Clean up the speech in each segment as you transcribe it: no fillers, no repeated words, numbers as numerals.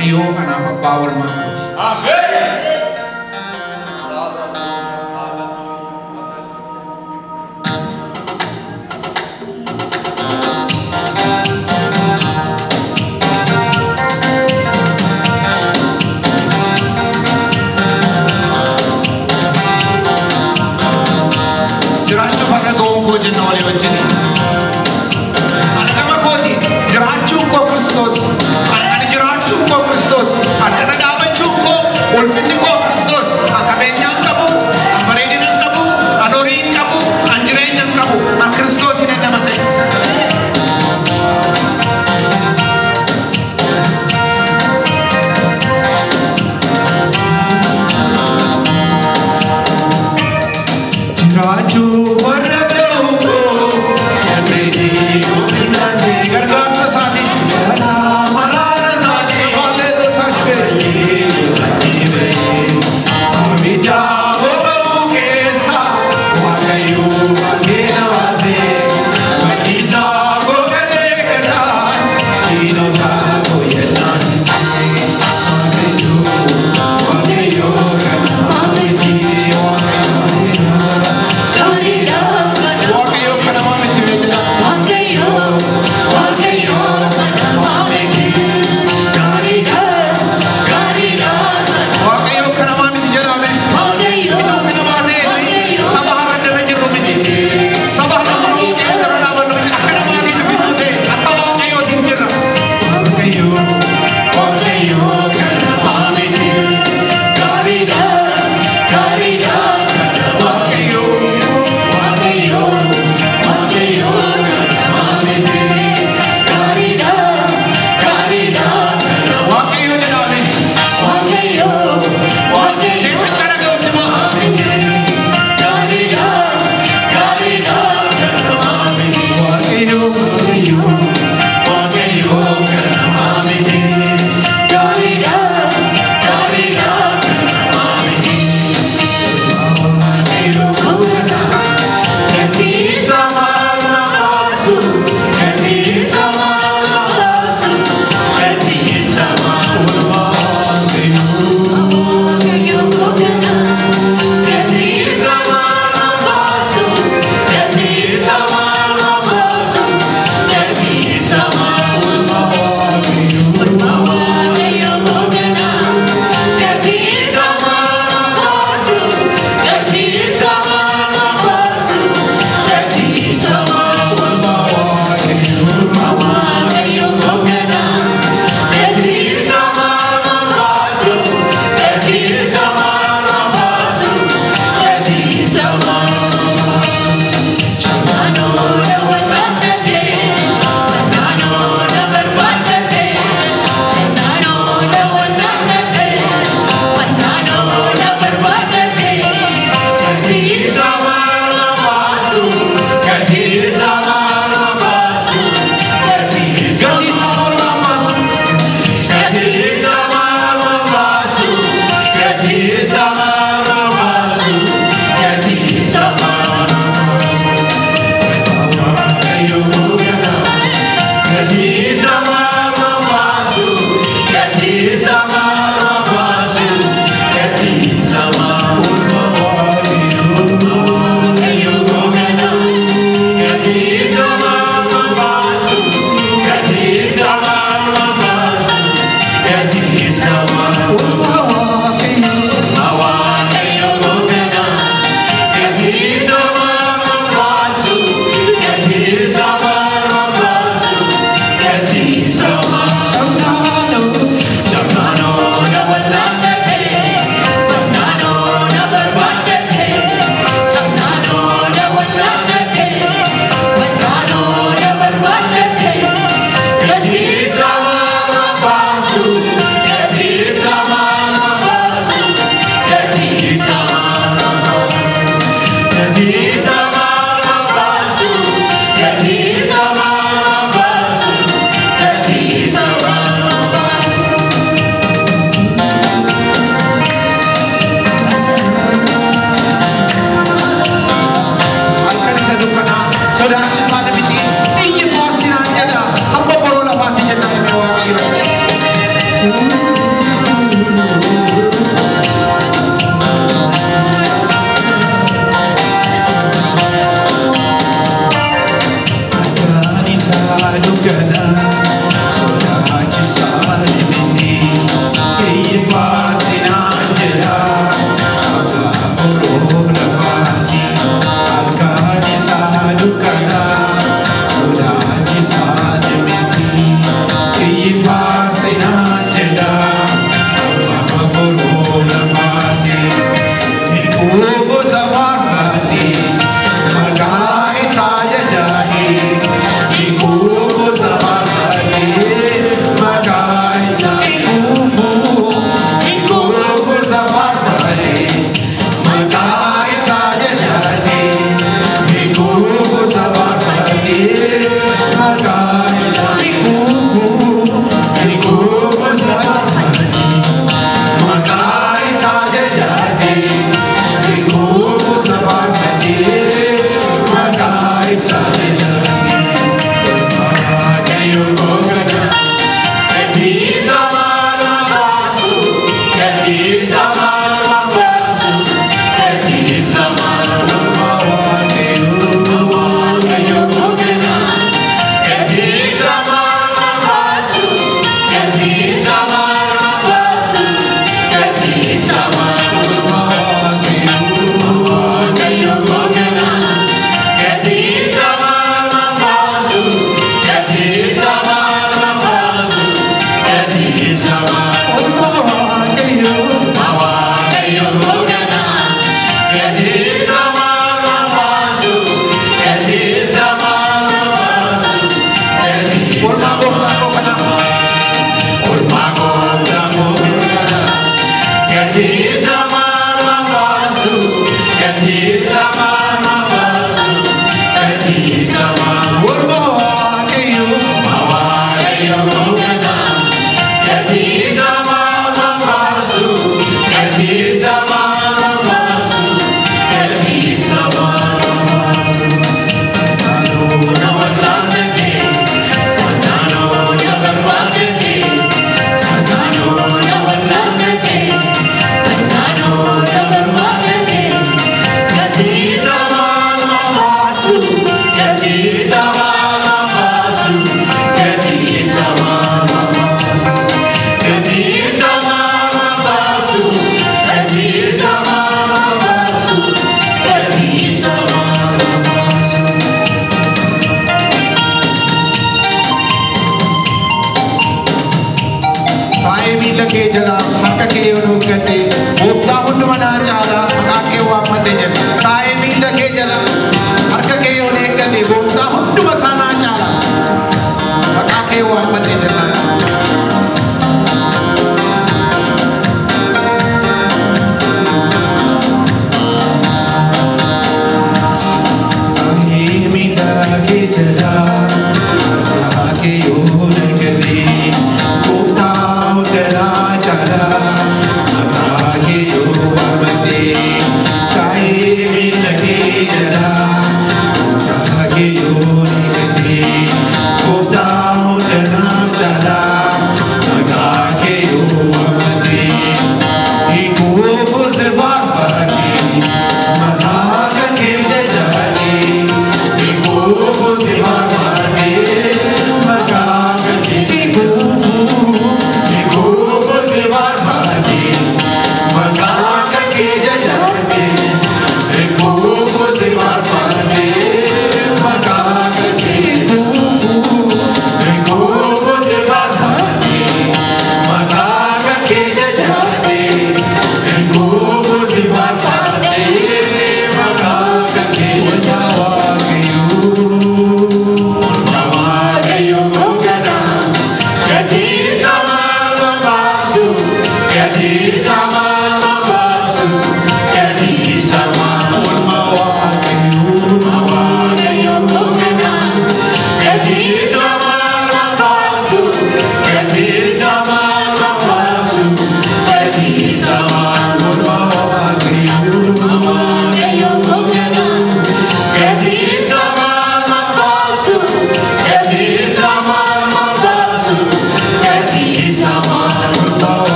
Iyo ka nakapagpawal mga coach. Amen! Jiraachuu farra ga'uun koo jenna walii wajjin. Ani nama kooti. Jiraachuun koo Kiristoos. Ani jiraachuun koo Kiristoos. Ani irra dhaabachuun koo ulfinni koo Kiristoos. An qabeenyaa hin qabu. An bareedina hin qabu. An horii hin qabu. An jireenya hin qabu. An Kiristoos hin nama ta'e. Jiraachuu farra ga'uun koo everything humnaan gargaarsa isaatii maraara isaatii haallee taashifee miidhaa boba'uu keessa waaqayyoo baay'ee nawaasee maddiisaa gogatee gadaan diinota fooyyanaasisee waaqayyoo kan maalitii waaqayyoo kan maalitii beekna. Waaqayyo kana maa miti jedhame iddoo kana baatee saba har'a irra jirru miti saba har'a mormuu kee irra dhaabannu miti akka namaatiin fiduu ta'e akka waaqayyootiin jirra. Waaqayyo kana maa miti gaariidha gaariidha waaqayyo waaqayyo waaqayyo kana maa miti gaariidha gaariidha waaqayyo jedhame. Sama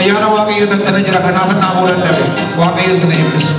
Ayyaana Waaqayyo tattana jira kanaaf naamuudhaan dhabe Waaqayyo sana eebbisu.